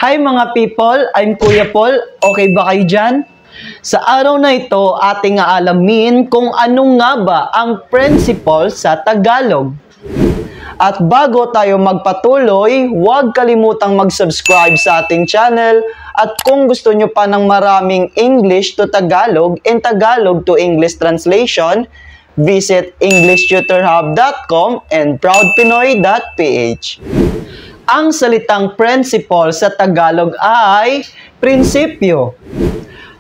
Hi mga people, I'm Kuya Paul. Okay ba kayo dyan? Sa araw na ito, ating aalamin kung ano nga ba ang principle sa Tagalog. At bago tayo magpatuloy, huwag kalimutang mag-subscribe sa ating channel. At kung gusto nyo pa ng maraming English to Tagalog and Tagalog to English translation, visit EnglishTutorHub.com and ProudPinoy.ph. Ang salitang principle sa Tagalog ay prinsipyo.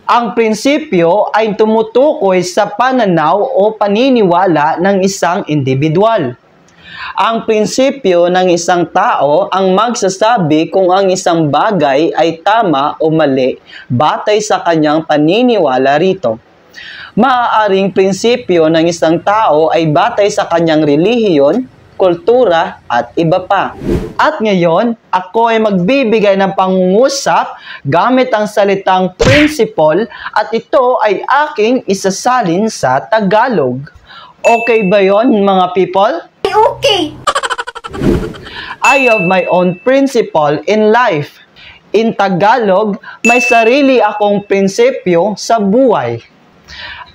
Ang prinsipyo ay tumutukoy sa pananaw o paniniwala ng isang individual. Ang prinsipyo ng isang tao ang magsasabi kung ang isang bagay ay tama o mali batay sa kanyang paniniwala rito. Maaaring prinsipyo ng isang tao ay batay sa kanyang relihiyon, kultura, at iba pa. At ngayon, ako ay magbibigay ng pangungusap gamit ang salitang principle at ito ay aking isasalin sa Tagalog. Okay ba yon mga people? Okay! I have my own principle in life. In Tagalog, may sarili akong prinsipyo sa buhay.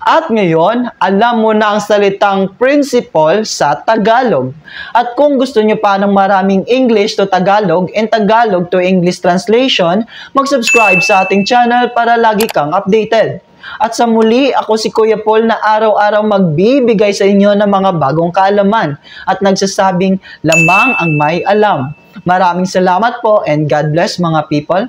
At ngayon, alam mo na ang salitang principle sa Tagalog. At kung gusto nyo pa ng maraming English to Tagalog and Tagalog to English translation, mag-subscribe sa ating channel para lagi kang updated. At sa muli, ako si Kuya Paul na araw-araw magbibigay sa inyo ng mga bagong kaalaman at nagsasabing lamang ang may alam. Maraming salamat po and God bless mga people.